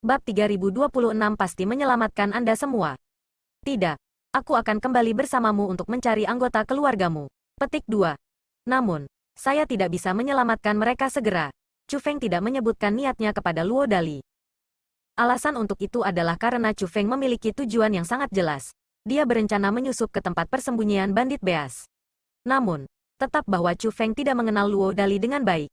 Bab 3026 pasti menyelamatkan Anda semua. Tidak. Aku akan kembali bersamamu untuk mencari anggota keluargamu. Petik 2. Namun, saya tidak bisa menyelamatkan mereka segera. Chu Feng tidak menyebutkan niatnya kepada Luo Dali. Alasan untuk itu adalah karena Chu Feng memiliki tujuan yang sangat jelas. Dia berencana menyusup ke tempat persembunyian bandit beas. Namun, tetap bahwa Chu Feng tidak mengenal Luo Dali dengan baik.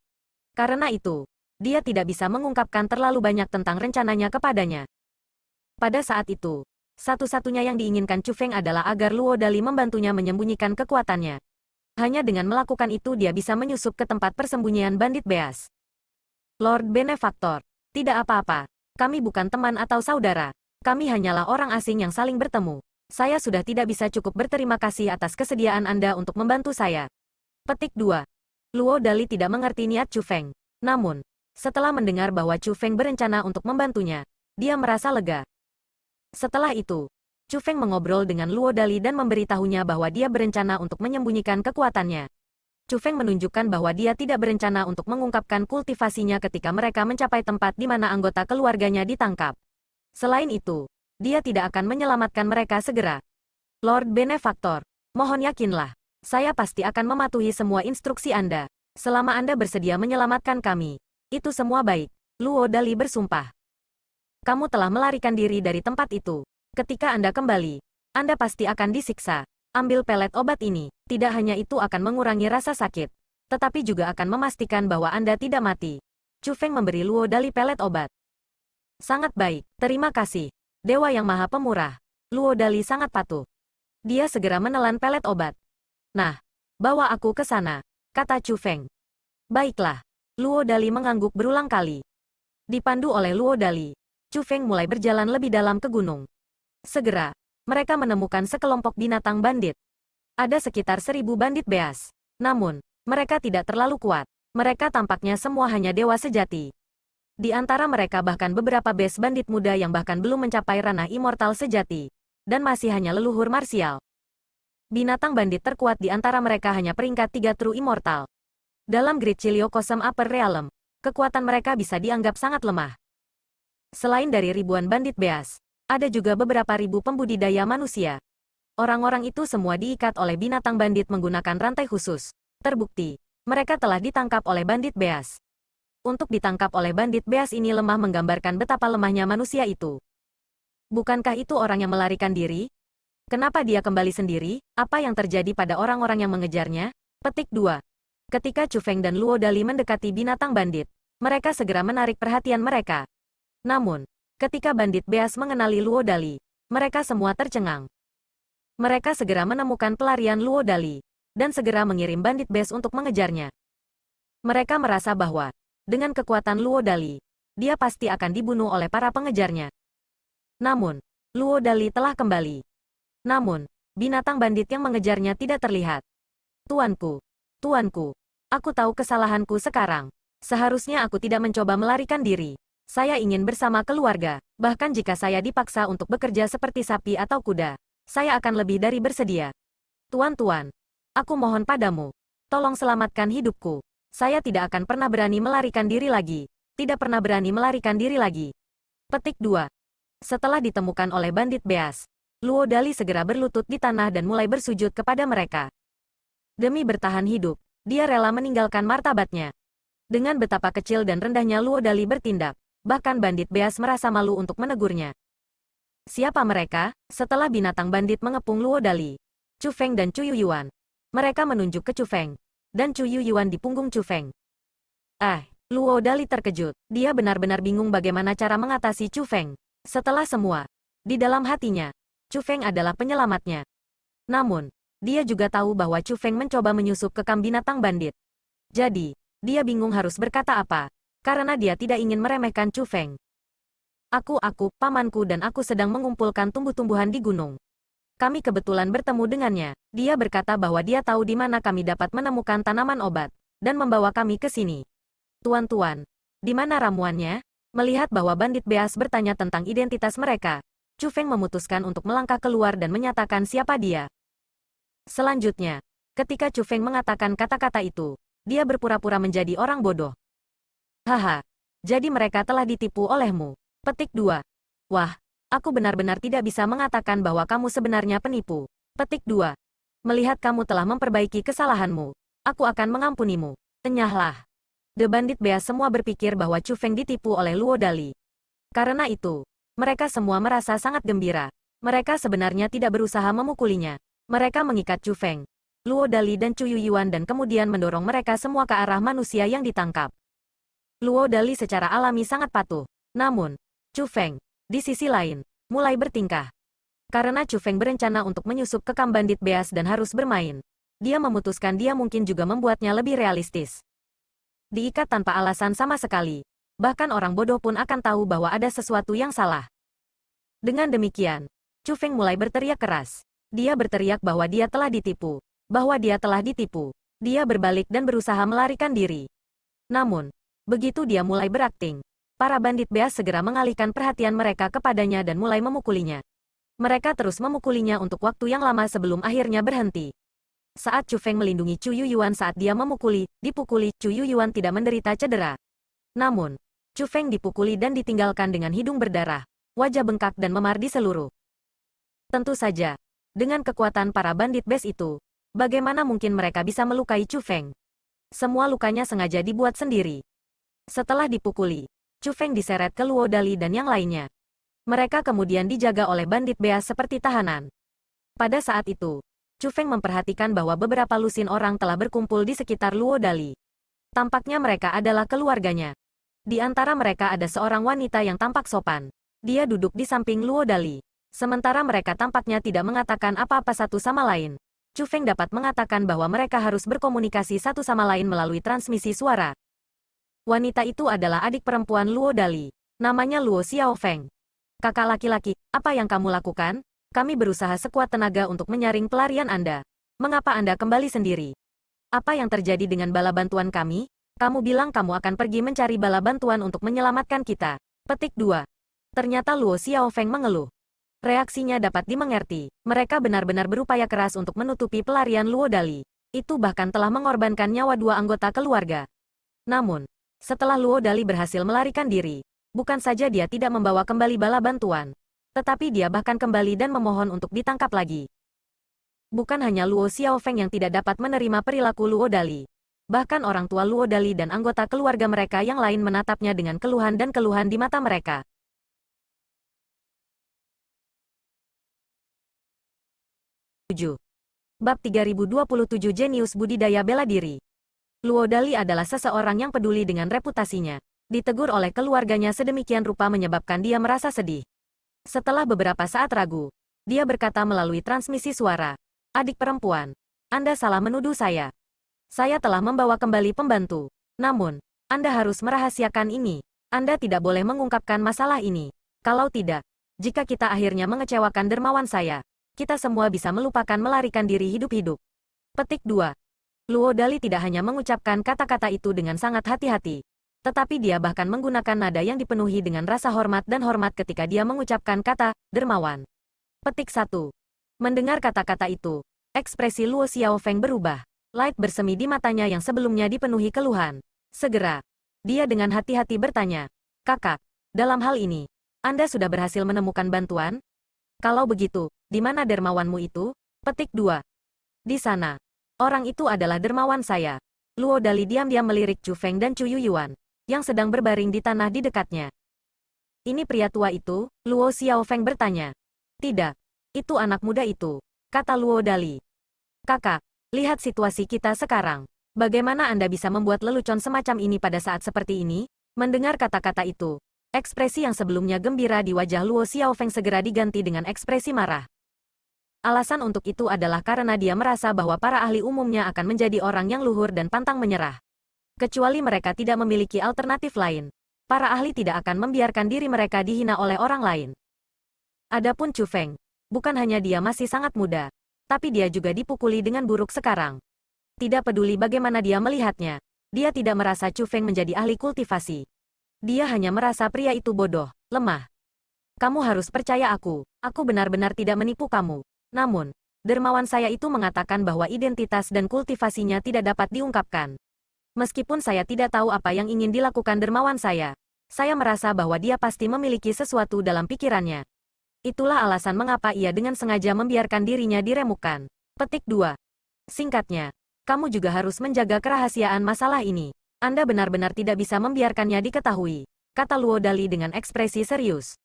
Karena itu, dia tidak bisa mengungkapkan terlalu banyak tentang rencananya kepadanya. Pada saat itu, satu-satunya yang diinginkan Chu Feng adalah agar Luo Dali membantunya menyembunyikan kekuatannya. Hanya dengan melakukan itu dia bisa menyusup ke tempat persembunyian bandit beas. Lord Benefaktor, tidak apa-apa. Kami bukan teman atau saudara. Kami hanyalah orang asing yang saling bertemu. Saya sudah tidak bisa cukup berterima kasih atas kesediaan Anda untuk membantu saya. Petik 2. Luo Dali tidak mengerti niat Chu Feng. Namun, setelah mendengar bahwa Chu Feng berencana untuk membantunya, dia merasa lega. Setelah itu, Chu Feng mengobrol dengan Luo Dali dan memberitahunya bahwa dia berencana untuk menyembunyikan kekuatannya. Chu Feng menunjukkan bahwa dia tidak berencana untuk mengungkapkan kultivasinya ketika mereka mencapai tempat di mana anggota keluarganya ditangkap. Selain itu, dia tidak akan menyelamatkan mereka segera. Lord Benefaktor, mohon yakinlah, saya pasti akan mematuhi semua instruksi Anda. Selama Anda bersedia menyelamatkan kami, itu semua baik. Luo Dali bersumpah. Kamu telah melarikan diri dari tempat itu. Ketika Anda kembali, Anda pasti akan disiksa. Ambil pelet obat ini. Tidak hanya itu akan mengurangi rasa sakit, tetapi juga akan memastikan bahwa Anda tidak mati. Chu Feng memberi Luo Dali pelet obat. Sangat baik, terima kasih. Dewa yang Maha Pemurah. Luo Dali sangat patuh. Dia segera menelan pelet obat. Nah, bawa aku ke sana, kata Chu Feng. Baiklah. Luo Dali mengangguk berulang kali. Dipandu oleh Luo Dali, Chu Feng mulai berjalan lebih dalam ke gunung. Segera, mereka menemukan sekelompok binatang bandit. Ada sekitar 1000 bandit beas. Namun, mereka tidak terlalu kuat. Mereka tampaknya semua hanya dewa sejati. Di antara mereka bahkan beberapa bes bandit muda yang bahkan belum mencapai ranah immortal sejati. Dan masih hanya leluhur marsial. Binatang bandit terkuat di antara mereka hanya peringkat 3 true immortal. Dalam Great Chilio Cosm Upper Realm, kekuatan mereka bisa dianggap sangat lemah. Selain dari ribuan bandit beas, ada juga beberapa ribu pembudidaya manusia. Orang-orang itu semua diikat oleh binatang bandit menggunakan rantai khusus. Terbukti, mereka telah ditangkap oleh bandit beas. Untuk ditangkap oleh bandit beas ini lemah menggambarkan betapa lemahnya manusia itu. Bukankah itu orang yang melarikan diri? Kenapa dia kembali sendiri? Apa yang terjadi pada orang-orang yang mengejarnya? Petik 2. Ketika Chu Feng dan Luo Dali mendekati binatang bandit, mereka segera menarik perhatian mereka. Namun, ketika bandit beas mengenali Luo Dali, mereka semua tercengang. Mereka segera menemukan pelarian Luo Dali, dan segera mengirim bandit beas untuk mengejarnya. Mereka merasa bahwa, dengan kekuatan Luo Dali, dia pasti akan dibunuh oleh para pengejarnya. Namun, Luo Dali telah kembali. Namun, binatang bandit yang mengejarnya tidak terlihat. Tuanku, tuanku, aku tahu kesalahanku sekarang. Seharusnya aku tidak mencoba melarikan diri. Saya ingin bersama keluarga, bahkan jika saya dipaksa untuk bekerja seperti sapi atau kuda, saya akan lebih dari bersedia. Tuan-tuan, aku mohon padamu, tolong selamatkan hidupku. Saya tidak akan pernah berani melarikan diri lagi. Tidak pernah berani melarikan diri lagi. Petik 2. Setelah ditemukan oleh bandit beas, Luo Dali segera berlutut di tanah dan mulai bersujud kepada mereka. Demi bertahan hidup, dia rela meninggalkan martabatnya. Dengan betapa kecil dan rendahnya Luo Dali bertindak, bahkan bandit beas merasa malu untuk menegurnya. Siapa mereka? Setelah binatang bandit mengepung Luo Dali, Chu Feng dan Chu Yuyuan. Mereka menunjuk ke Chu Feng, dan Chu Yuyuan di punggung Chu Feng. Luo Dali terkejut. Dia benar-benar bingung bagaimana cara mengatasi Chu Feng. Setelah semua, di dalam hatinya, Chu Feng adalah penyelamatnya. Namun, dia juga tahu bahwa Chu Feng mencoba menyusup ke kamp binatang bandit. Jadi, dia bingung harus berkata apa, karena dia tidak ingin meremehkan Chu Feng. Pamanku dan aku sedang mengumpulkan tumbuh-tumbuhan di gunung. Kami kebetulan bertemu dengannya. Dia berkata bahwa dia tahu di mana kami dapat menemukan tanaman obat, dan membawa kami ke sini. Tuan-tuan, di mana ramuannya? Melihat bahwa bandit beas bertanya tentang identitas mereka, Chu Feng memutuskan untuk melangkah keluar dan menyatakan siapa dia. Selanjutnya, ketika Chu Feng mengatakan kata-kata itu, dia berpura-pura menjadi orang bodoh. Haha, jadi mereka telah ditipu olehmu. Petik 2. Wah, aku benar-benar tidak bisa mengatakan bahwa kamu sebenarnya penipu. Petik 2. Melihat kamu telah memperbaiki kesalahanmu, aku akan mengampunimu. Enyahlah. The Bandit Beast semua berpikir bahwa Chu Feng ditipu oleh Luo Dali. Karena itu, mereka semua merasa sangat gembira. Mereka sebenarnya tidak berusaha memukulinya. Mereka mengikat Chu Feng, Luo Dali dan Chu Yuyuan dan kemudian mendorong mereka semua ke arah manusia yang ditangkap. Luo Dali secara alami sangat patuh. Namun, Chu Feng, di sisi lain, mulai bertingkah. Karena Chu Feng berencana untuk menyusup ke kamp Bandit Beast dan harus bermain, dia memutuskan dia mungkin juga membuatnya lebih realistis. Diikat tanpa alasan sama sekali. Bahkan orang bodoh pun akan tahu bahwa ada sesuatu yang salah. Dengan demikian, Chu Feng mulai berteriak keras. Dia berteriak bahwa dia telah ditipu. Bahwa dia telah ditipu. Dia berbalik dan berusaha melarikan diri. Namun, begitu dia mulai berakting, para bandit beas segera mengalihkan perhatian mereka kepadanya dan mulai memukulinya. Mereka terus memukulinya untuk waktu yang lama sebelum akhirnya berhenti. Saat Chu Feng melindungi Chu Yuyuan saat dia dipukuli, Chu Yuyuan tidak menderita cedera. Namun, Chu Feng dipukuli dan ditinggalkan dengan hidung berdarah, wajah bengkak dan memar di seluruh. Tentu saja, dengan kekuatan para bandit bes itu, bagaimana mungkin mereka bisa melukai Chu Feng? Semua lukanya sengaja dibuat sendiri. Setelah dipukuli, Chu Feng diseret ke Luo Dali dan yang lainnya. Mereka kemudian dijaga oleh bandit beas seperti tahanan. Pada saat itu, Chu Feng memperhatikan bahwa beberapa lusin orang telah berkumpul di sekitar Luo Dali. Tampaknya mereka adalah keluarganya. Di antara mereka ada seorang wanita yang tampak sopan. Dia duduk di samping Luo Dali. Sementara mereka tampaknya tidak mengatakan apa-apa satu sama lain. Chu Feng dapat mengatakan bahwa mereka harus berkomunikasi satu sama lain melalui transmisi suara. Wanita itu adalah adik perempuan Luo Dali. Namanya Luo Xiaofeng. Kakak laki-laki, apa yang kamu lakukan? Kami berusaha sekuat tenaga untuk menyaring pelarian Anda. Mengapa Anda kembali sendiri? Apa yang terjadi dengan bala bantuan kami? Kamu bilang kamu akan pergi mencari bala bantuan untuk menyelamatkan kita. Petik 2. Ternyata Luo Xiaofeng mengeluh. Reaksinya dapat dimengerti. Mereka benar-benar berupaya keras untuk menutupi pelarian Luo Dali. Itu bahkan telah mengorbankan nyawa 2 anggota keluarga. Namun, setelah Luo Dali berhasil melarikan diri, bukan saja dia tidak membawa kembali bala bantuan, tetapi dia bahkan kembali dan memohon untuk ditangkap lagi. Bukan hanya Luo Xiaofeng yang tidak dapat menerima perilaku Luo Dali. Bahkan orang tua Luo Dali dan anggota keluarga mereka yang lain menatapnya dengan keluhan dan keluhan di mata mereka. 7. Bab 3027 Jenius Budidaya Bela Diri. Luo Dali adalah seseorang yang peduli dengan reputasinya. Ditegur oleh keluarganya sedemikian rupa menyebabkan dia merasa sedih. Setelah beberapa saat ragu, dia berkata melalui transmisi suara, "Adik perempuan, Anda salah menuduh saya. Saya telah membawa kembali pembantu. Namun, Anda harus merahasiakan ini. Anda tidak boleh mengungkapkan masalah ini. Kalau tidak, jika kita akhirnya mengecewakan dermawan saya, kita semua bisa melupakan melarikan diri hidup-hidup." Petik 2. Luo Dali tidak hanya mengucapkan kata-kata itu dengan sangat hati-hati, tetapi dia bahkan menggunakan nada yang dipenuhi dengan rasa hormat dan hormat ketika dia mengucapkan kata, dermawan. Petik 1. Mendengar kata-kata itu, ekspresi Luo Xiaofeng berubah. Light bersemi di matanya yang sebelumnya dipenuhi keluhan. Segera, dia dengan hati-hati bertanya, "Kakak, dalam hal ini, Anda sudah berhasil menemukan bantuan? Kalau begitu, di mana dermawanmu itu?" Petik 2. Di sana. Orang itu adalah dermawan saya. Luo Dali diam-diam melirik Chu Feng dan Chu Yuyuan, yang sedang berbaring di tanah di dekatnya. "Ini pria tua itu?" Luo Xiaofeng bertanya. "Tidak. Itu anak muda itu," kata Luo Dali. "Kakak, lihat situasi kita sekarang. Bagaimana Anda bisa membuat lelucon semacam ini pada saat seperti ini?" Mendengar kata-kata itu, ekspresi yang sebelumnya gembira di wajah Luo Xiaofeng segera diganti dengan ekspresi marah. Alasan untuk itu adalah karena dia merasa bahwa para ahli umumnya akan menjadi orang yang luhur dan pantang menyerah. Kecuali mereka tidak memiliki alternatif lain, para ahli tidak akan membiarkan diri mereka dihina oleh orang lain. Adapun Chu Feng, bukan hanya dia masih sangat muda, tapi dia juga dipukuli dengan buruk sekarang. Tidak peduli bagaimana dia melihatnya, dia tidak merasa Chu Feng menjadi ahli kultivasi. Dia hanya merasa pria itu bodoh, lemah. "Kamu harus percaya aku benar-benar tidak menipu kamu. Namun, dermawan saya itu mengatakan bahwa identitas dan kultivasinya tidak dapat diungkapkan. Meskipun saya tidak tahu apa yang ingin dilakukan dermawan saya, Saya merasa bahwa dia pasti memiliki sesuatu dalam pikirannya. Itulah alasan mengapa ia dengan sengaja membiarkan dirinya diremukkan. Petik 2. Singkatnya, kamu juga harus menjaga kerahasiaan masalah ini. Anda benar-benar tidak bisa membiarkannya diketahui, kata Luo Dali dengan ekspresi serius.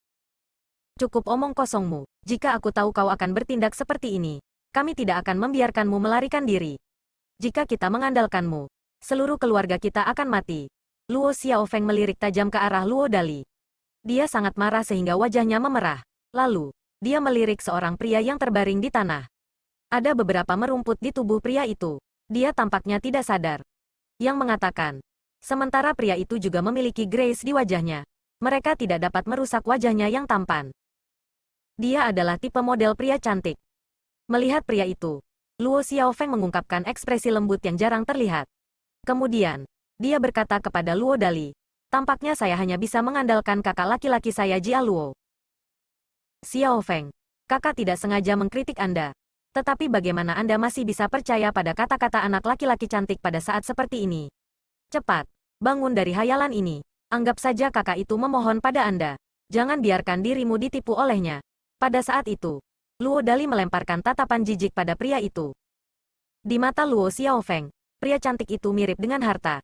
Cukup omong kosongmu. Jika aku tahu kau akan bertindak seperti ini, kami tidak akan membiarkanmu melarikan diri. Jika kita mengandalkanmu, seluruh keluarga kita akan mati. Luo Xiaofeng melirik tajam ke arah Luo Dali. Dia sangat marah sehingga wajahnya memerah. Lalu, dia melirik seorang pria yang terbaring di tanah. Ada beberapa merumput di tubuh pria itu. Dia tampaknya tidak sadar. Yang mengatakan, sementara pria itu juga memiliki grace di wajahnya. Mereka tidak dapat merusak wajahnya yang tampan. Dia adalah tipe model pria cantik. Melihat pria itu, Luo Xiaofeng mengungkapkan ekspresi lembut yang jarang terlihat. Kemudian, dia berkata kepada Luo Dali, tampaknya saya hanya bisa mengandalkan kakak laki-laki saya Jia Luo. Xiaofeng, kakak tidak sengaja mengkritik Anda. Tetapi bagaimana Anda masih bisa percaya pada kata-kata anak laki-laki cantik pada saat seperti ini? Cepat, bangun dari hayalan ini. Anggap saja kakak itu memohon pada Anda. Jangan biarkan dirimu ditipu olehnya. Pada saat itu, Luo Dali melemparkan tatapan jijik pada pria itu. Di mata Luo Xiaofeng, pria cantik itu mirip dengan harta.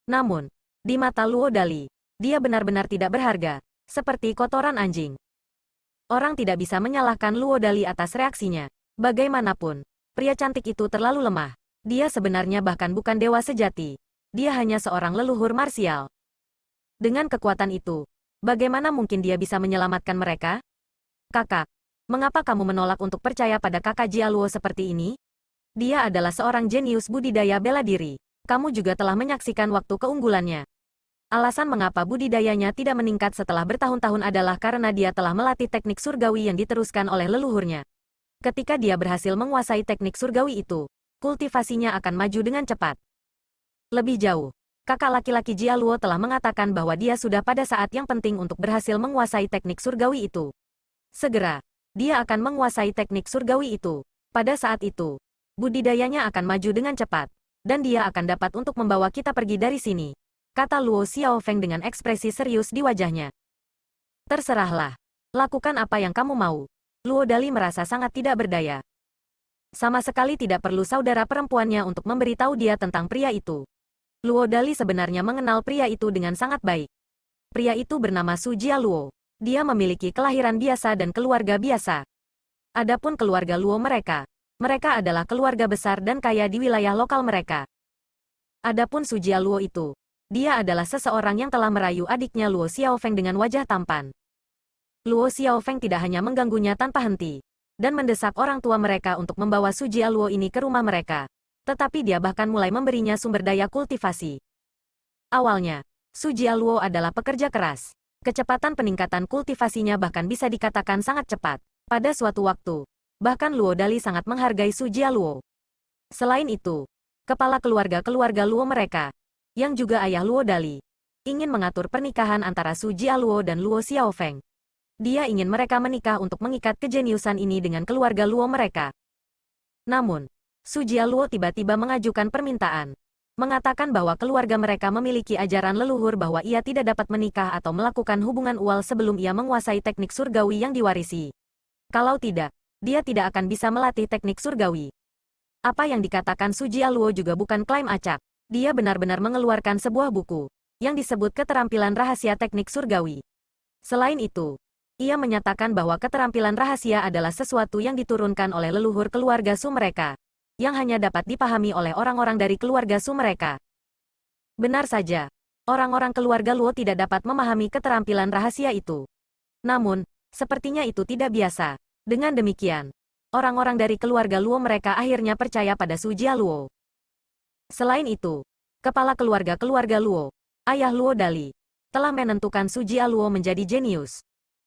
Namun, di mata Luo Dali, dia benar-benar tidak berharga, seperti kotoran anjing. Orang tidak bisa menyalahkan Luo Dali atas reaksinya. Bagaimanapun, pria cantik itu terlalu lemah. Dia sebenarnya bahkan bukan dewa sejati. Dia hanya seorang leluhur marsial. Dengan kekuatan itu, bagaimana mungkin dia bisa menyelamatkan mereka? Kakak, mengapa kamu menolak untuk percaya pada kakak Jia Luo seperti ini? Dia adalah seorang jenius budidaya bela diri. Kamu juga telah menyaksikan waktu keunggulannya. Alasan mengapa budidayanya tidak meningkat setelah bertahun-tahun adalah karena dia telah melatih teknik surgawi yang diteruskan oleh leluhurnya. Ketika dia berhasil menguasai teknik surgawi itu, kultivasinya akan maju dengan cepat. Lebih jauh, kakak laki-laki Jia Luo telah mengatakan bahwa dia sudah pada saat yang penting untuk berhasil menguasai teknik surgawi itu. Segera, dia akan menguasai teknik surgawi itu. Pada saat itu, budidayanya akan maju dengan cepat. Dan dia akan dapat untuk membawa kita pergi dari sini, kata Luo Xiaofeng dengan ekspresi serius di wajahnya. Terserahlah. Lakukan apa yang kamu mau. Luo Dali merasa sangat tidak berdaya. Sama sekali tidak perlu saudara perempuannya untuk memberitahu dia tentang pria itu. Luo Dali sebenarnya mengenal pria itu dengan sangat baik. Pria itu bernama Su Jia Luo. Dia memiliki kelahiran biasa dan keluarga biasa. Adapun keluarga Luo mereka adalah keluarga besar dan kaya di wilayah lokal mereka. Adapun Su Jia Luo itu, dia adalah seseorang yang telah merayu adiknya Luo Xiaofeng dengan wajah tampan. Luo Xiaofeng tidak hanya mengganggunya tanpa henti, dan mendesak orang tua mereka untuk membawa Su Jia Luo ini ke rumah mereka. Tetapi dia bahkan mulai memberinya sumber daya kultivasi. Awalnya, Su Jia Luo adalah pekerja keras. Kecepatan peningkatan kultivasinya bahkan bisa dikatakan sangat cepat. Pada suatu waktu, bahkan Luo Dali sangat menghargai Su Jia Luo. Selain itu, kepala keluarga Luo mereka, yang juga ayah Luo Dali, ingin mengatur pernikahan antara Su Jia Luo dan Luo Xiaofeng. Dia ingin mereka menikah untuk mengikat kejeniusan ini dengan keluarga Luo mereka. Namun, Su Jia Luo tiba-tiba mengajukan permintaan, mengatakan bahwa keluarga mereka memiliki ajaran leluhur bahwa ia tidak dapat menikah atau melakukan hubungan ual sebelum ia menguasai teknik surgawi yang diwarisi. Kalau tidak, dia tidak akan bisa melatih teknik surgawi. Apa yang dikatakan Su Jia Luo juga bukan klaim acak. Dia benar-benar mengeluarkan sebuah buku yang disebut keterampilan rahasia teknik surgawi. Selain itu, ia menyatakan bahwa keterampilan rahasia adalah sesuatu yang diturunkan oleh leluhur keluarga Su mereka, yang hanya dapat dipahami oleh orang-orang dari keluarga Su mereka. Benar saja, orang-orang keluarga Luo tidak dapat memahami keterampilan rahasia itu. Namun, sepertinya itu tidak biasa. Dengan demikian, orang-orang dari keluarga Luo mereka akhirnya percaya pada Su Jia Luo. Selain itu, kepala keluarga Luo, ayah Luo Dali, telah menentukan Su Jia Luo menjadi jenius.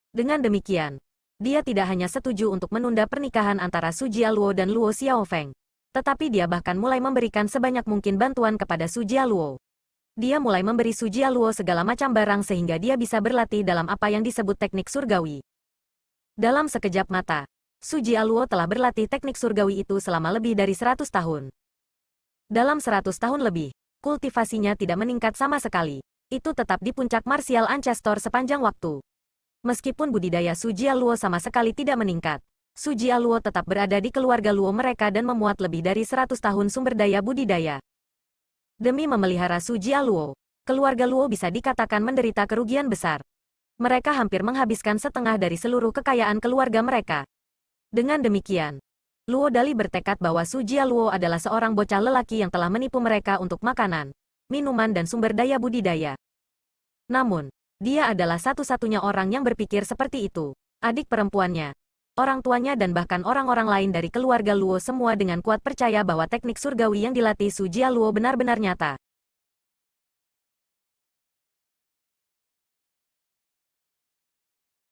Dengan demikian, dia tidak hanya setuju untuk menunda pernikahan antara Su Jia Luo dan Luo Xiaofeng, tetapi dia bahkan mulai memberikan sebanyak mungkin bantuan kepada Su Jia Luo. Dia mulai memberi Su Jia Luo segala macam barang sehingga dia bisa berlatih dalam apa yang disebut teknik surgawi. Dalam sekejap mata, Su Jia Luo telah berlatih teknik surgawi itu selama lebih dari 100 tahun. Dalam 100 tahun lebih, kultivasinya tidak meningkat sama sekali. itu tetap di puncak martial ancestor sepanjang waktu. Meskipun budidaya Su Jialuo sama sekali tidak meningkat, Su Jialuo tetap berada di keluarga Luo mereka dan memuat lebih dari 100 tahun sumber daya budidaya. Demi memelihara Su Jialuo, keluarga Luo bisa dikatakan menderita kerugian besar. Mereka hampir menghabiskan setengah dari seluruh kekayaan keluarga mereka. Dengan demikian, Luo Dali bertekad bahwa Su Jialuo adalah seorang bocah lelaki yang telah menipu mereka untuk makanan, minuman dan sumber daya budidaya. Namun, dia adalah satu-satunya orang yang berpikir seperti itu. Adik perempuannya, orang tuanya dan bahkan orang-orang lain dari keluarga Luo semua dengan kuat percaya bahwa teknik surgawi yang dilatih Su Jialuo benar-benar nyata.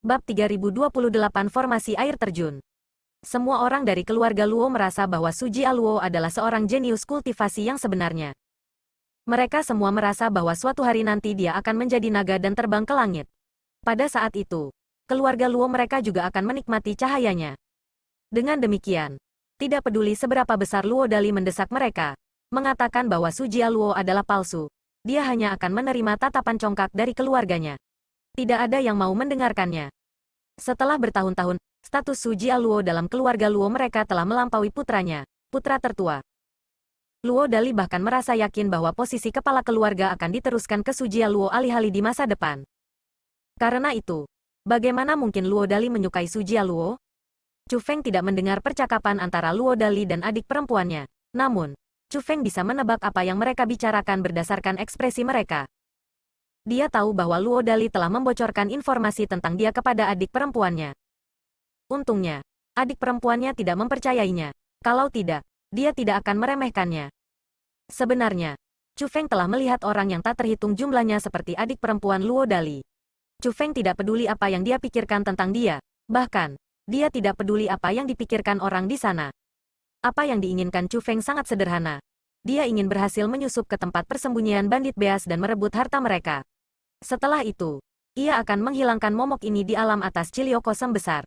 Bab 3028 Formasi Air Terjun. Semua orang dari keluarga Luo merasa bahwa Su Jialuo adalah seorang jenius kultivasi yang sebenarnya. Mereka semua merasa bahwa suatu hari nanti dia akan menjadi naga dan terbang ke langit. Pada saat itu, keluarga Luo mereka juga akan menikmati cahayanya. Dengan demikian, tidak peduli seberapa besar Luo Dali mendesak mereka, mengatakan bahwa Su Jialuo adalah palsu, dia hanya akan menerima tatapan congkak dari keluarganya. Tidak ada yang mau mendengarkannya. Setelah bertahun-tahun, status Su Jialuo dalam keluarga Luo mereka telah melampaui putranya, putra tertua. Luo Dali bahkan merasa yakin bahwa posisi kepala keluarga akan diteruskan ke Su Jialuo alih-alih di masa depan. Karena itu, bagaimana mungkin Luo Dali menyukai Su Jialuo? Chu Feng tidak mendengar percakapan antara Luo Dali dan adik perempuannya. Namun, Chu Feng bisa menebak apa yang mereka bicarakan berdasarkan ekspresi mereka. Dia tahu bahwa Luo Dali telah membocorkan informasi tentang dia kepada adik perempuannya. Untungnya, adik perempuannya tidak mempercayainya. Kalau tidak, dia tidak akan meremehkannya. Sebenarnya, Chu Feng telah melihat orang yang tak terhitung jumlahnya seperti adik perempuan Luo Dali. Chu Feng tidak peduli apa yang dia pikirkan tentang dia. Bahkan, dia tidak peduli apa yang dipikirkan orang di sana. Apa yang diinginkan Chu Feng sangat sederhana. Dia ingin berhasil menyusup ke tempat persembunyian bandit beas dan merebut harta mereka. Setelah itu, ia akan menghilangkan momok ini di alam atas Cilio Kosem besar.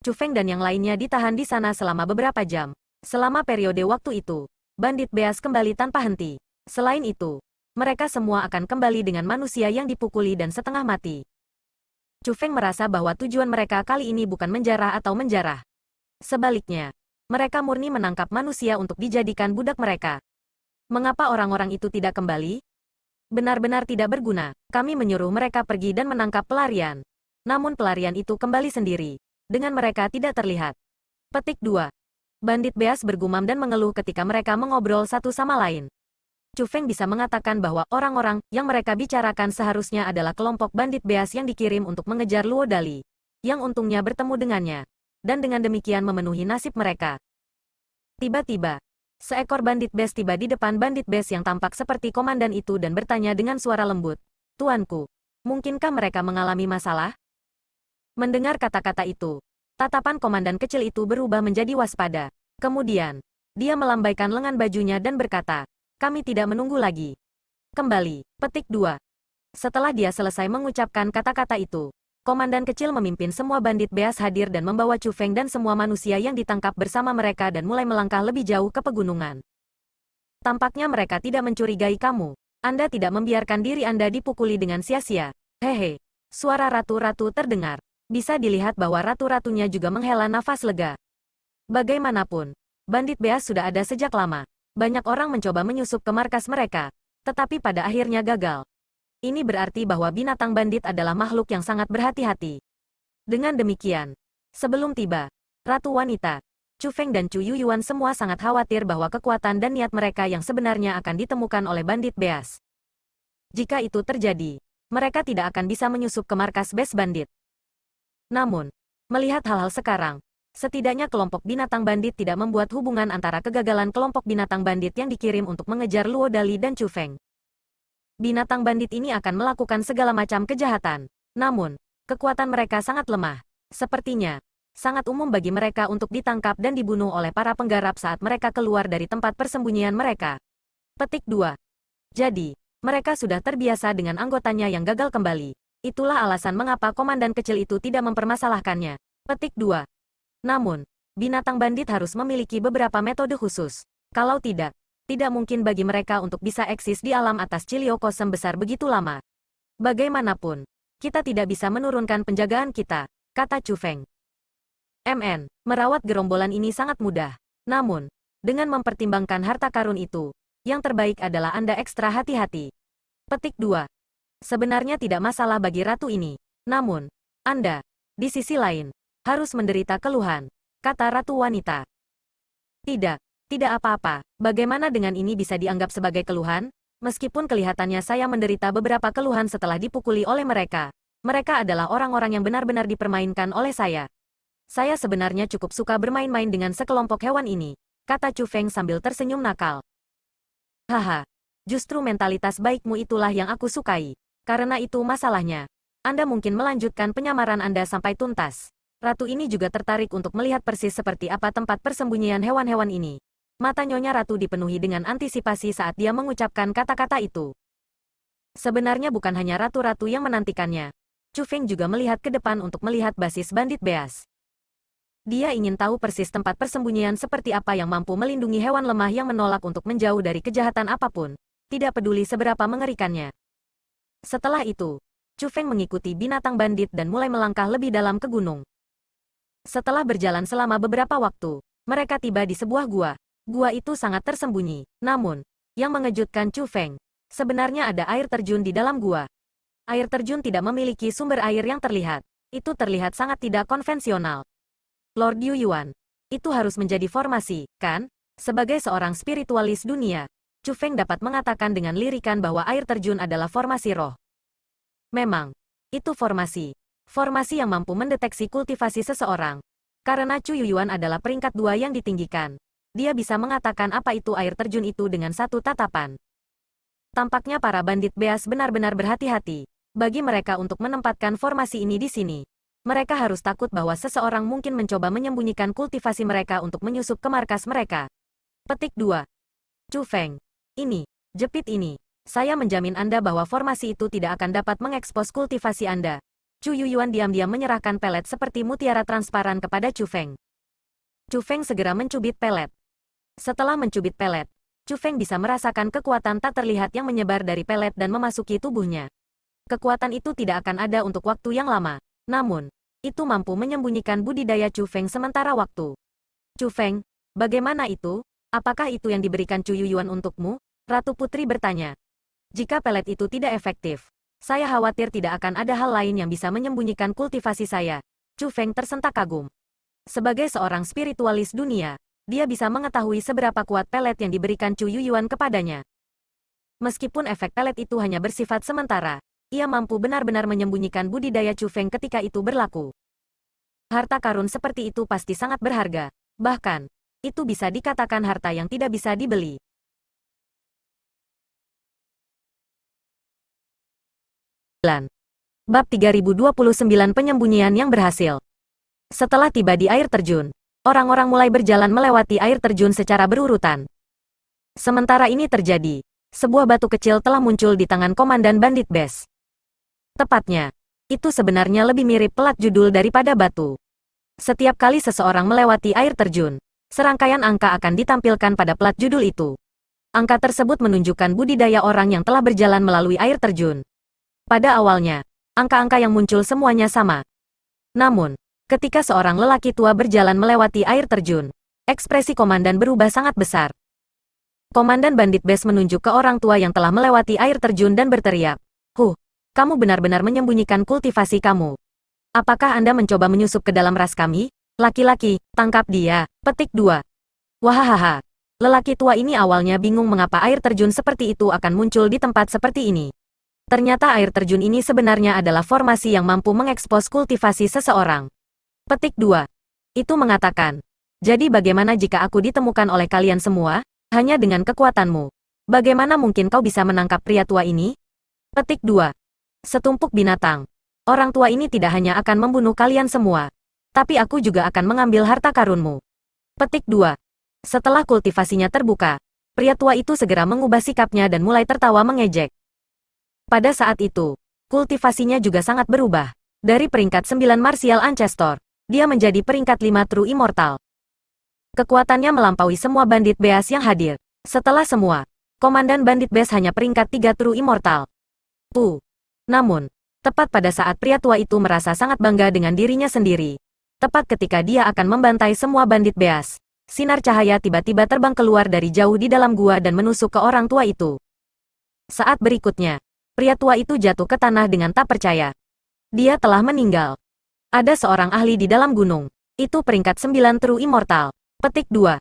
Chu Feng dan yang lainnya ditahan di sana selama beberapa jam. Selama periode waktu itu, bandit beas kembali tanpa henti. Selain itu, mereka semua akan kembali dengan manusia yang dipukuli dan setengah mati. Chu Feng merasa bahwa tujuan mereka kali ini bukan menjarah atau menjarah. Sebaliknya, mereka murni menangkap manusia untuk dijadikan budak mereka. Mengapa orang-orang itu tidak kembali? Benar-benar tidak berguna. Kami menyuruh mereka pergi dan menangkap pelarian. Namun pelarian itu kembali sendiri. Dengan mereka tidak terlihat. Petik 2. Bandit beas bergumam dan mengeluh ketika mereka mengobrol satu sama lain. Chu Feng bisa mengatakan bahwa orang-orang yang mereka bicarakan seharusnya adalah kelompok bandit beas yang dikirim untuk mengejar Luo Dali, yang untungnya bertemu dengannya, dan dengan demikian memenuhi nasib mereka. Tiba-tiba, seekor bandit beas tiba di depan bandit beas yang tampak seperti komandan itu dan bertanya dengan suara lembut, "Tuanku, mungkinkah mereka mengalami masalah?" Mendengar kata-kata itu, tatapan komandan kecil itu berubah menjadi waspada. Kemudian, dia melambaikan lengan bajunya dan berkata, "Kami tidak menunggu lagi. Kembali." Petik 2. Setelah dia selesai mengucapkan kata-kata itu, komandan kecil memimpin semua bandit beas hadir dan membawa Chu Feng dan semua manusia yang ditangkap bersama mereka dan mulai melangkah lebih jauh ke pegunungan. Tampaknya mereka tidak mencurigai kamu. Anda tidak membiarkan diri Anda dipukuli dengan sia-sia. Hehe. Suara ratu-ratu terdengar. Bisa dilihat bahwa ratu-ratunya juga menghela nafas lega. Bagaimanapun, bandit beas sudah ada sejak lama. Banyak orang mencoba menyusup ke markas mereka, tetapi pada akhirnya gagal. Ini berarti bahwa binatang bandit adalah makhluk yang sangat berhati-hati. Dengan demikian, sebelum tiba, Ratu Wanita, Chu Feng dan Chu Yuyuan semua sangat khawatir bahwa kekuatan dan niat mereka yang sebenarnya akan ditemukan oleh bandit beas. Jika itu terjadi, mereka tidak akan bisa menyusup ke markas base bandit. Namun, melihat hal-hal sekarang, setidaknya kelompok binatang bandit tidak membuat hubungan antara kegagalan kelompok binatang bandit yang dikirim untuk mengejar Luo Dali dan Chu Feng. Binatang bandit ini akan melakukan segala macam kejahatan. Namun, kekuatan mereka sangat lemah. Sepertinya, sangat umum bagi mereka untuk ditangkap dan dibunuh oleh para penggarap saat mereka keluar dari tempat persembunyian mereka. Petik 2. Jadi, mereka sudah terbiasa dengan anggotanya yang gagal kembali. Itulah alasan mengapa komandan kecil itu tidak mempermasalahkannya. Petik 2. Namun, binatang bandit harus memiliki beberapa metode khusus. Kalau tidak, Tidak mungkin bagi mereka untuk bisa eksis di alam atas Cilio Kosem besar begitu lama. Bagaimanapun, kita tidak bisa menurunkan penjagaan kita, kata Chu Feng. Merawat gerombolan ini sangat mudah. Namun, dengan mempertimbangkan harta karun itu, yang terbaik adalah Anda ekstra hati-hati. Petik 2. Sebenarnya tidak masalah bagi ratu ini. Namun, Anda, di sisi lain, harus menderita keluhan, kata ratu wanita. Tidak. Tidak apa-apa, bagaimana dengan ini bisa dianggap sebagai keluhan? Meskipun kelihatannya saya menderita beberapa keluhan setelah dipukuli oleh mereka. Mereka adalah orang-orang yang benar-benar dipermainkan oleh saya. Saya sebenarnya cukup suka bermain-main dengan sekelompok hewan ini, kata Chu Feng sambil tersenyum nakal. Haha, justru mentalitas baikmu itulah yang aku sukai. Karena itu masalahnya. Anda mungkin melanjutkan penyamaran Anda sampai tuntas. Ratu ini juga tertarik untuk melihat persis seperti apa tempat persembunyian hewan-hewan ini. Mata Nyonya Ratu dipenuhi dengan antisipasi saat dia mengucapkan kata-kata itu. Sebenarnya bukan hanya ratu-ratu yang menantikannya. Chu Feng juga melihat ke depan untuk melihat basis bandit beas. Dia ingin tahu persis tempat persembunyian seperti apa yang mampu melindungi hewan lemah yang menolak untuk menjauh dari kejahatan apapun, tidak peduli seberapa mengerikannya. Setelah itu, Chu Feng mengikuti binatang bandit dan mulai melangkah lebih dalam ke gunung. Setelah berjalan selama beberapa waktu, mereka tiba di sebuah gua. Gua itu sangat tersembunyi. Namun, yang mengejutkan Chu Feng, sebenarnya ada air terjun di dalam gua. Air terjun tidak memiliki sumber air yang terlihat. Itu terlihat sangat tidak konvensional. Lord Yu Yuan, itu harus menjadi formasi, kan? Sebagai seorang spiritualis dunia, Chu Feng dapat mengatakan dengan lirikan bahwa air terjun adalah formasi roh. Memang, itu formasi. Formasi yang mampu mendeteksi kultivasi seseorang. Karena Chu Yuan adalah peringkat 2 yang ditinggikan. Dia bisa mengatakan apa itu air terjun itu dengan satu tatapan. Tampaknya para bandit beas benar-benar berhati-hati. Bagi mereka untuk menempatkan formasi ini di sini. Mereka harus takut bahwa seseorang mungkin mencoba menyembunyikan kultivasi mereka untuk menyusup ke markas mereka. Petik 2. Chu Feng. Ini, jepit ini. Saya menjamin Anda bahwa formasi itu tidak akan dapat mengekspos kultivasi Anda. Chu Yuan diam-diam menyerahkan pelet seperti mutiara transparan kepada Chu Feng. Chu Feng segera mencubit pelet. Setelah mencubit pelet, Chu Feng bisa merasakan kekuatan tak terlihat yang menyebar dari pelet dan memasuki tubuhnya. Kekuatan itu tidak akan ada untuk waktu yang lama. Namun, itu mampu menyembunyikan budidaya Chu Feng sementara waktu. Chu Feng, bagaimana itu? Apakah itu yang diberikan Chu Yuan untukmu? Ratu Putri bertanya. Jika pelet itu tidak efektif, saya khawatir tidak akan ada hal lain yang bisa menyembunyikan kultivasi saya. Chu Feng tersentak kagum. Sebagai seorang spiritualis dunia, dia bisa mengetahui seberapa kuat pelet yang diberikan Chu Yuan kepadanya. Meskipun efek pelet itu hanya bersifat sementara, ia mampu benar-benar menyembunyikan budidaya Chu Feng ketika itu berlaku. Harta karun seperti itu pasti sangat berharga. Bahkan, itu bisa dikatakan harta yang tidak bisa dibeli. Bab 3029 Penyembunyian yang berhasil. Setelah tiba di air terjun, orang-orang mulai berjalan melewati air terjun secara berurutan. Sementara ini terjadi, sebuah batu kecil telah muncul di tangan Komandan Bandit Bes. Tepatnya, itu sebenarnya lebih mirip pelat judul daripada batu. Setiap kali seseorang melewati air terjun, serangkaian angka akan ditampilkan pada pelat judul itu. Angka tersebut menunjukkan budidaya orang yang telah berjalan melalui air terjun. Pada awalnya, angka-angka yang muncul semuanya sama. Namun, ketika seorang lelaki tua berjalan melewati air terjun, ekspresi komandan berubah sangat besar. Komandan Bandit Bes menunjuk ke orang tua yang telah melewati air terjun dan berteriak, kamu benar-benar menyembunyikan kultivasi kamu. Apakah Anda mencoba menyusup ke dalam ras kami? Laki-laki, tangkap dia. Petik 2. Wahahaha. Lelaki tua ini awalnya bingung mengapa air terjun seperti itu akan muncul di tempat seperti ini. Ternyata air terjun ini sebenarnya adalah formasi yang mampu mengekspos kultivasi seseorang. Petik 2. Itu mengatakan, jadi bagaimana jika aku ditemukan oleh kalian semua? Hanya dengan kekuatanmu. Bagaimana mungkin kau bisa menangkap pria tua ini? Petik 2. Setumpuk binatang. Orang tua ini tidak hanya akan membunuh kalian semua, tapi aku juga akan mengambil harta karunmu. Petik 2. Setelah kultivasinya terbuka, pria tua itu segera mengubah sikapnya dan mulai tertawa mengejek. Pada saat itu, kultivasinya juga sangat berubah. Dari peringkat 9 Martial Ancestor, dia menjadi peringkat 5 True Immortal. Kekuatannya melampaui semua bandit beas yang hadir. Setelah semua, Komandan Bandit Base hanya peringkat 3 True Immortal. Namun, tepat pada saat pria tua itu merasa sangat bangga dengan dirinya sendiri, tepat ketika dia akan membantai semua bandit beas, sinar cahaya tiba-tiba terbang keluar dari jauh di dalam gua dan menusuk ke orang tua itu. Saat berikutnya, pria tua itu jatuh ke tanah dengan tak percaya. Dia telah meninggal. Ada seorang ahli di dalam gunung. Itu peringkat 9 True Immortal. Petik 2.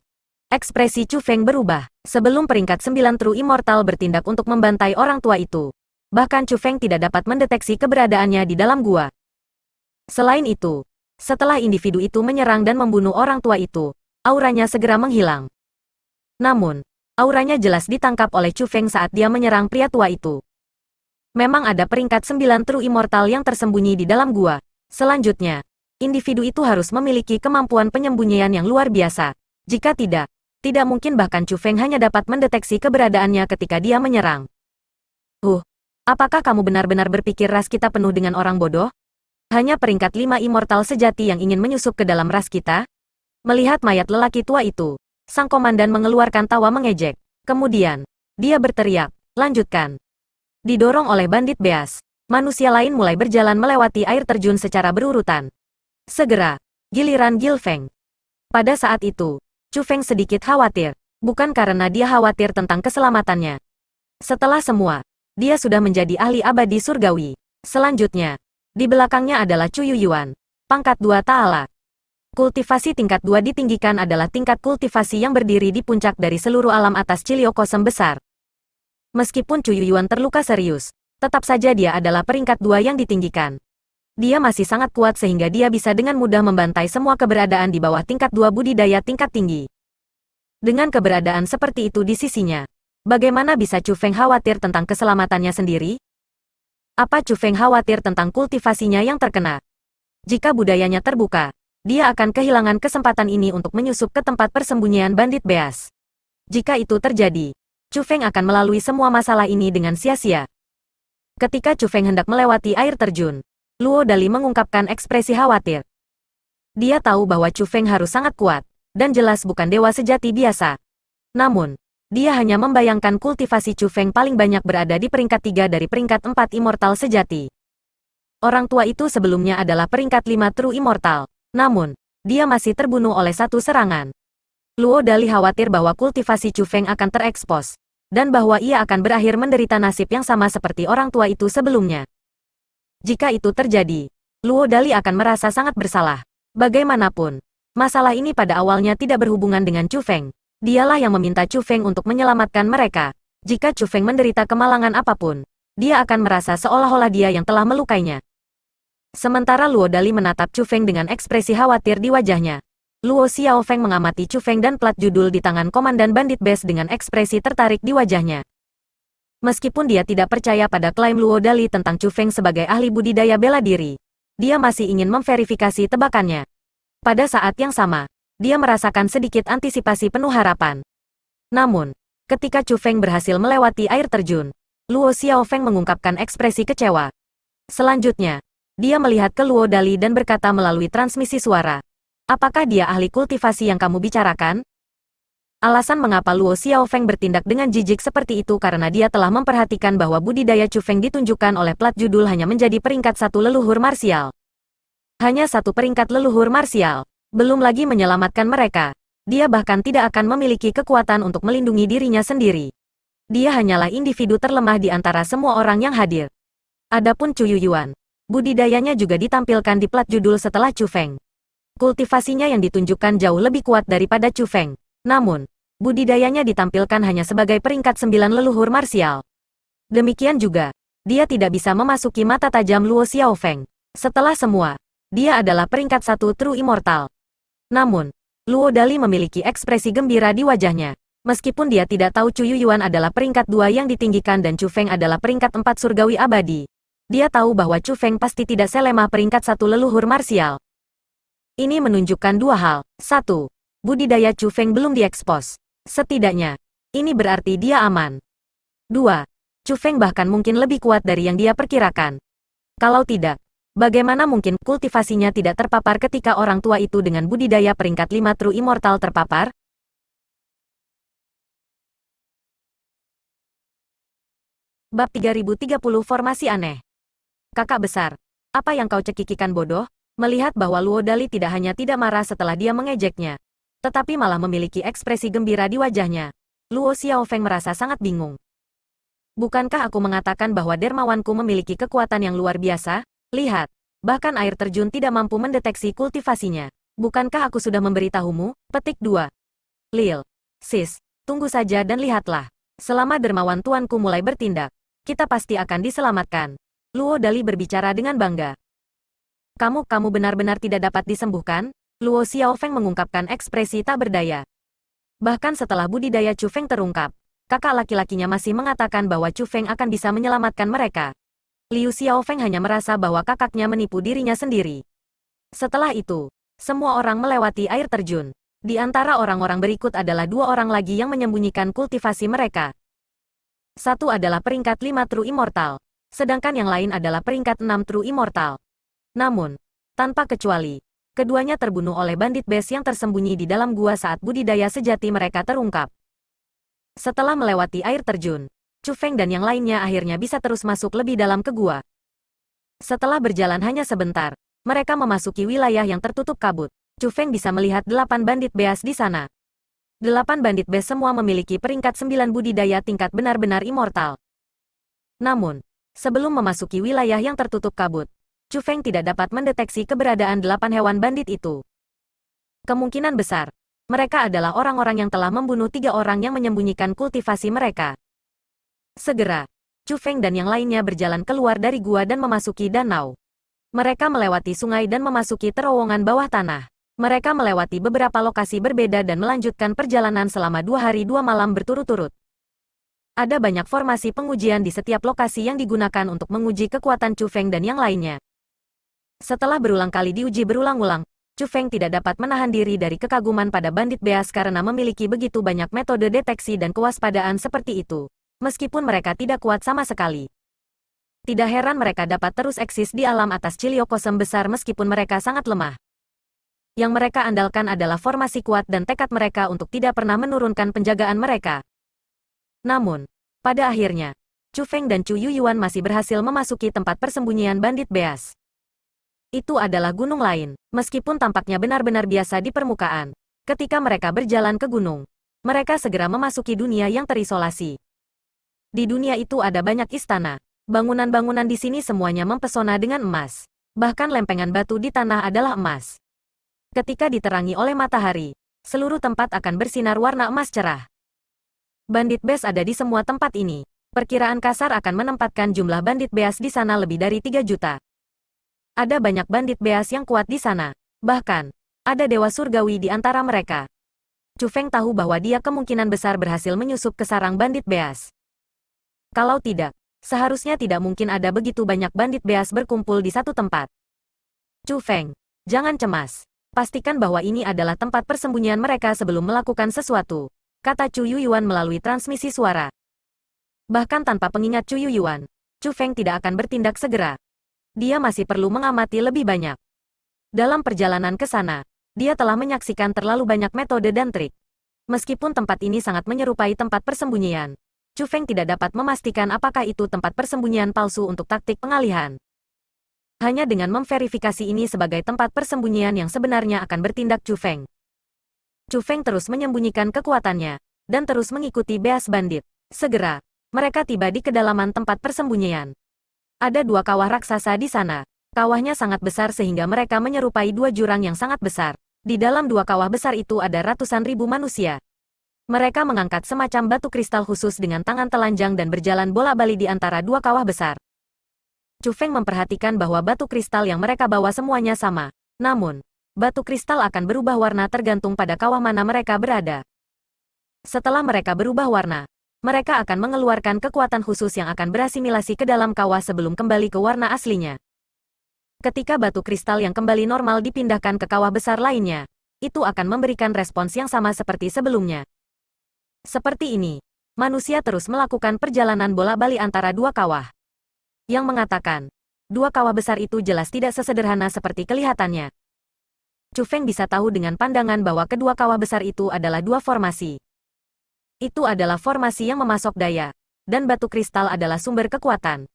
Ekspresi Chu Feng berubah. Sebelum peringkat 9 True Immortal bertindak untuk membantai orang tua itu, bahkan Chu Feng tidak dapat mendeteksi keberadaannya di dalam gua. Selain itu, setelah individu itu menyerang dan membunuh orang tua itu, auranya segera menghilang. Namun, auranya jelas ditangkap oleh Chu Feng saat dia menyerang pria tua itu. Memang ada peringkat 9 True Immortal yang tersembunyi di dalam gua. Selanjutnya, individu itu harus memiliki kemampuan penyembunyian yang luar biasa. Jika tidak mungkin bahkan Chu Feng hanya dapat mendeteksi keberadaannya ketika dia menyerang. Apakah kamu benar-benar berpikir ras kita penuh dengan orang bodoh? Hanya peringkat 5 immortal sejati yang ingin menyusup ke dalam ras kita? Melihat mayat lelaki tua itu, sang komandan mengeluarkan tawa mengejek. Kemudian, dia berteriak, lanjutkan. Didorong oleh bandit beas, manusia lain mulai berjalan melewati air terjun secara berurutan. Segera, giliran Gil Feng. Pada saat itu, Chu Feng sedikit khawatir, bukan karena dia khawatir tentang keselamatannya. Setelah semua, dia sudah menjadi ahli abadi surgawi. Selanjutnya, di belakangnya adalah Chu Yuyuan, pangkat 2 Ta'ala. Kultivasi tingkat 2 ditinggikan adalah tingkat kultivasi yang berdiri di puncak dari seluruh alam atas Ciliokosem besar. Meskipun Chu Yuyuan terluka serius, tetap saja dia adalah peringkat 2 yang ditinggikan. Dia masih sangat kuat sehingga dia bisa dengan mudah membantai semua keberadaan di bawah tingkat 2 budidaya tingkat tinggi. Dengan keberadaan seperti itu di sisinya, bagaimana bisa Chu Feng khawatir tentang keselamatannya sendiri? Apa Chu Feng khawatir tentang kultivasinya yang terkena? Jika budayanya terbuka, dia akan kehilangan kesempatan ini untuk menyusup ke tempat persembunyian bandit beas. Jika itu terjadi, Chu Feng akan melalui semua masalah ini dengan sia-sia. Ketika Chu Feng hendak melewati air terjun, Luo Dali mengungkapkan ekspresi khawatir. Dia tahu bahwa Chu Feng harus sangat kuat, dan jelas bukan dewa sejati biasa. Namun, dia hanya membayangkan kultivasi Chu Feng paling banyak berada di peringkat 3 dari peringkat 4 immortal sejati. Orang tua itu sebelumnya adalah peringkat 5 True Immortal. Namun, dia masih terbunuh oleh satu serangan. Luo Dali khawatir bahwa kultivasi Chu Feng akan terekspos, dan bahwa ia akan berakhir menderita nasib yang sama seperti orang tua itu sebelumnya. Jika itu terjadi, Luo Dali akan merasa sangat bersalah. Bagaimanapun, masalah ini pada awalnya tidak berhubungan dengan Chu Feng. Dialah yang meminta Chu Feng untuk menyelamatkan mereka. Jika Chu Feng menderita kemalangan apapun, dia akan merasa seolah-olah dia yang telah melukainya. Sementara Luo Dali menatap Chu Feng dengan ekspresi khawatir di wajahnya. Luo Xiaofeng mengamati Chu Feng dan plat judul di tangan Komandan Bandit Base dengan ekspresi tertarik di wajahnya. Meskipun dia tidak percaya pada klaim Luo Dali tentang Chu Feng sebagai ahli budidaya bela diri, dia masih ingin memverifikasi tebakannya. Pada saat yang sama, dia merasakan sedikit antisipasi penuh harapan. Namun, ketika Chu Feng berhasil melewati air terjun, Luo Xiaofeng mengungkapkan ekspresi kecewa. Selanjutnya, dia melihat ke Luo Dali dan berkata melalui transmisi suara, "Apakah dia ahli kultivasi yang kamu bicarakan?" Alasan mengapa Luo Xiaofeng bertindak dengan jijik seperti itu karena dia telah memperhatikan bahwa budidaya Chu Feng ditunjukkan oleh plat judul hanya menjadi peringkat 1 leluhur marsial. Hanya 1 peringkat leluhur marsial, belum lagi menyelamatkan mereka. Dia bahkan tidak akan memiliki kekuatan untuk melindungi dirinya sendiri. Dia hanyalah individu terlemah di antara semua orang yang hadir. Adapun Chu Yuyuan, budidayanya juga ditampilkan di plat judul setelah Chu Feng. Kultivasinya yang ditunjukkan jauh lebih kuat daripada Chu Feng. Namun, budidayanya ditampilkan hanya sebagai peringkat 9 leluhur marsial. Demikian juga, dia tidak bisa memasuki mata tajam Luo Xiaofeng. Setelah semua, dia adalah peringkat 1 True Immortal. Namun, Luo Dali memiliki ekspresi gembira di wajahnya. Meskipun dia tidak tahu Chu Yuyuan adalah peringkat 2 yang ditinggikan dan Chu Feng adalah peringkat 4 surgawi abadi, dia tahu bahwa Chu Feng pasti tidak selemah peringkat 1 leluhur marsial. Ini menunjukkan dua hal. 1. Budidaya Chu Feng belum diekspos. Setidaknya, ini berarti dia aman. 2. Chu Feng bahkan mungkin lebih kuat dari yang dia perkirakan. Kalau tidak, bagaimana mungkin kultivasinya tidak terpapar ketika orang tua itu dengan budidaya peringkat 5 True Immortal terpapar? Bab 3030 Formasi Aneh. Kakak besar, apa yang kau cekikikan bodoh? Melihat bahwa Luo Dali tidak hanya tidak marah setelah dia mengejeknya, tetapi malah memiliki ekspresi gembira di wajahnya. Luo Xiaofeng merasa sangat bingung. Bukankah aku mengatakan bahwa dermawanku memiliki kekuatan yang luar biasa? Lihat, bahkan air terjun tidak mampu mendeteksi kultivasinya. Bukankah aku sudah memberitahumu? Petik 2. Lil, sis, tunggu saja dan lihatlah. Selama dermawan tuanku mulai bertindak, kita pasti akan diselamatkan. Luo Dali berbicara dengan bangga. Kamu benar-benar tidak dapat disembuhkan? Luo Xiaofeng mengungkapkan ekspresi tak berdaya. Bahkan setelah budidaya Chu Feng terungkap, kakak laki-lakinya masih mengatakan bahwa Chu Feng akan bisa menyelamatkan mereka. Liu Xiaofeng hanya merasa bahwa kakaknya menipu dirinya sendiri. Setelah itu, semua orang melewati air terjun. Di antara orang-orang berikut adalah 2 orang lagi yang menyembunyikan kultivasi mereka. Satu adalah peringkat 5 True Immortal, sedangkan yang lain adalah peringkat 6 True Immortal. Namun, tanpa kecuali, keduanya terbunuh oleh bandit base yang tersembunyi di dalam gua saat budidaya sejati mereka terungkap. Setelah melewati air terjun, Chu Feng dan yang lainnya akhirnya bisa terus masuk lebih dalam ke gua. Setelah berjalan hanya sebentar, mereka memasuki wilayah yang tertutup kabut. Chu Feng bisa melihat 8 bandit beas di sana. 8 bandit base semua memiliki peringkat 9 budidaya tingkat benar-benar immortal. Namun, sebelum memasuki wilayah yang tertutup kabut, Chu Feng tidak dapat mendeteksi keberadaan 8 hewan bandit itu. Kemungkinan besar, mereka adalah orang-orang yang telah membunuh 3 orang yang menyembunyikan kultivasi mereka. Segera, Chu Feng dan yang lainnya berjalan keluar dari gua dan memasuki danau. Mereka melewati sungai dan memasuki terowongan bawah tanah. Mereka melewati beberapa lokasi berbeda dan melanjutkan perjalanan selama 2 hari 2 malam berturut-turut. Ada banyak formasi pengujian di setiap lokasi yang digunakan untuk menguji kekuatan Chu Feng dan yang lainnya. Setelah berulang kali diuji berulang-ulang, Chu Feng tidak dapat menahan diri dari kekaguman pada bandit beas karena memiliki begitu banyak metode deteksi dan kewaspadaan seperti itu, meskipun mereka tidak kuat sama sekali. Tidak heran mereka dapat terus eksis di alam atas Chiliocosm besar meskipun mereka sangat lemah. Yang mereka andalkan adalah formasi kuat dan tekad mereka untuk tidak pernah menurunkan penjagaan mereka. Namun, pada akhirnya, Chu Feng dan Chu Yuyuan masih berhasil memasuki tempat persembunyian bandit beas. Itu adalah gunung lain, meskipun tampaknya benar-benar biasa di permukaan. Ketika mereka berjalan ke gunung, mereka segera memasuki dunia yang terisolasi. Di dunia itu ada banyak istana. Bangunan-bangunan di sini semuanya mempesona dengan emas. Bahkan lempengan batu di tanah adalah emas. Ketika diterangi oleh matahari, seluruh tempat akan bersinar warna emas cerah. Bandit beas ada di semua tempat ini. Perkiraan kasar akan menempatkan jumlah bandit beas di sana lebih dari 3 juta. Ada banyak bandit beas yang kuat di sana. Bahkan, ada dewa surgawi di antara mereka. Chu Feng tahu bahwa dia kemungkinan besar berhasil menyusup ke sarang bandit beas. Kalau tidak, seharusnya tidak mungkin ada begitu banyak bandit beas berkumpul di satu tempat. Chu Feng, jangan cemas. Pastikan bahwa ini adalah tempat persembunyian mereka sebelum melakukan sesuatu, kata Chu Yuyuan melalui transmisi suara. Bahkan tanpa pengingat Chu Yuyuan, Chu Feng tidak akan bertindak segera. Dia masih perlu mengamati lebih banyak. Dalam perjalanan ke sana, dia telah menyaksikan terlalu banyak metode dan trik. Meskipun tempat ini sangat menyerupai tempat persembunyian, Chu Feng tidak dapat memastikan apakah itu tempat persembunyian palsu untuk taktik pengalihan. Hanya dengan memverifikasi ini sebagai tempat persembunyian yang sebenarnya akan bertindak Chu Feng. Chu Feng terus menyembunyikan kekuatannya, dan terus mengikuti beas bandit. Segera, mereka tiba di kedalaman tempat persembunyian. Ada 2 kawah raksasa di sana. Kawahnya sangat besar sehingga mereka menyerupai 2 jurang yang sangat besar. Di dalam 2 kawah besar itu ada ratusan ribu manusia. Mereka mengangkat semacam batu kristal khusus dengan tangan telanjang dan berjalan bola-balik di antara 2 kawah besar. Chu Feng memperhatikan bahwa batu kristal yang mereka bawa semuanya sama. Namun, batu kristal akan berubah warna tergantung pada kawah mana mereka berada. Setelah mereka berubah warna, mereka akan mengeluarkan kekuatan khusus yang akan berasimilasi ke dalam kawah sebelum kembali ke warna aslinya. Ketika batu kristal yang kembali normal dipindahkan ke kawah besar lainnya, itu akan memberikan respons yang sama seperti sebelumnya. Seperti ini, manusia terus melakukan perjalanan bola-balik antara 2 kawah. Yang mengatakan, 2 kawah besar itu jelas tidak sesederhana seperti kelihatannya. Chu Feng bisa tahu dengan pandangan bahwa kedua kawah besar itu adalah 2 formasi. Itu adalah formasi yang memasok daya, dan batu kristal adalah sumber kekuatan.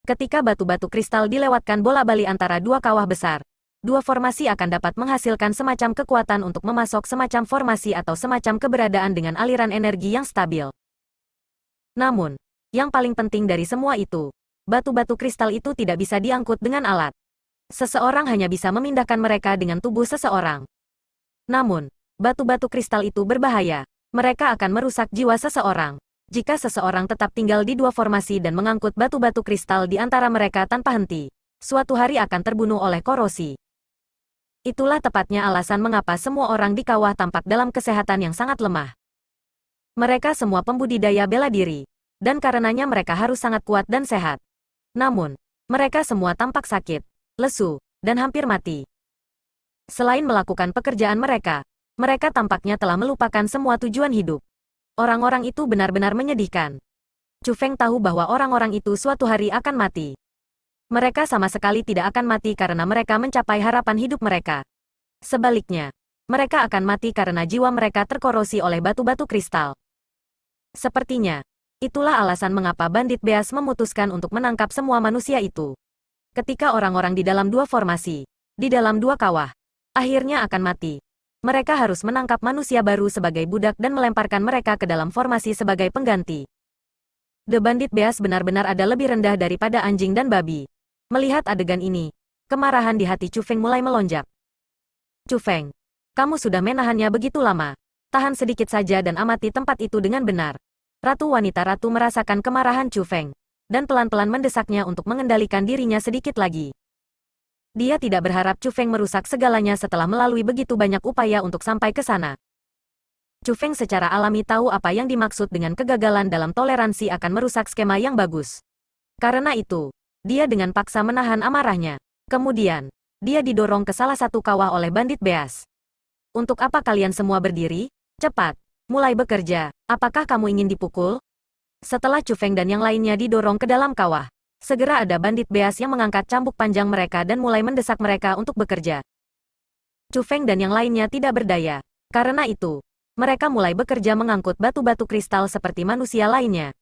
Ketika batu-batu kristal dilewatkan bola-bali antara dua kawah besar, dua formasi akan dapat menghasilkan semacam kekuatan untuk memasok semacam formasi atau semacam keberadaan dengan aliran energi yang stabil. Namun, yang paling penting dari semua itu, batu-batu kristal itu tidak bisa diangkut dengan alat. Seseorang hanya bisa memindahkan mereka dengan tubuh seseorang. Namun, batu-batu kristal itu berbahaya. Mereka akan merusak jiwa seseorang. Jika seseorang tetap tinggal di dua formasi dan mengangkut batu-batu kristal di antara mereka tanpa henti, suatu hari akan terbunuh oleh korosi. Itulah tepatnya alasan mengapa semua orang di kawah tampak dalam kesehatan yang sangat lemah. Mereka semua pembudidaya bela diri, dan karenanya mereka harus sangat kuat dan sehat. Namun, mereka semua tampak sakit, lesu, dan hampir mati. Selain melakukan pekerjaan mereka tampaknya telah melupakan semua tujuan hidup. Orang-orang itu benar-benar menyedihkan. Chu Feng tahu bahwa orang-orang itu suatu hari akan mati. Mereka sama sekali tidak akan mati karena mereka mencapai harapan hidup mereka. Sebaliknya, mereka akan mati karena jiwa mereka terkorosi oleh batu-batu kristal. Sepertinya, itulah alasan mengapa bandit Beas memutuskan untuk menangkap semua manusia itu. Ketika orang-orang di dalam dua formasi, di dalam dua kawah, akhirnya akan mati. Mereka harus menangkap manusia baru sebagai budak dan melemparkan mereka ke dalam formasi sebagai pengganti. The Bandit Beas benar-benar ada lebih rendah daripada anjing dan babi. Melihat adegan ini, kemarahan di hati Chu Feng mulai melonjak. Chu Feng, kamu sudah menahannya begitu lama. Tahan sedikit saja dan amati tempat itu dengan benar. Ratu Wanita merasakan kemarahan Chu Feng, dan pelan-pelan mendesaknya untuk mengendalikan dirinya sedikit lagi. Dia tidak berharap Chu Feng merusak segalanya setelah melalui begitu banyak upaya untuk sampai ke sana. Chu Feng secara alami tahu apa yang dimaksud dengan kegagalan dalam toleransi akan merusak skema yang bagus. Karena itu, dia dengan paksa menahan amarahnya. Kemudian, dia didorong ke salah satu kawah oleh bandit Beas. Untuk apa kalian semua berdiri? Cepat, mulai bekerja. Apakah kamu ingin dipukul? Setelah Chu Feng dan yang lainnya didorong ke dalam kawah, segera ada bandit Beas yang mengangkat cambuk panjang mereka dan mulai mendesak mereka untuk bekerja. Chu Feng dan yang lainnya tidak berdaya. Karena itu, mereka mulai bekerja mengangkut batu-batu kristal seperti manusia lainnya.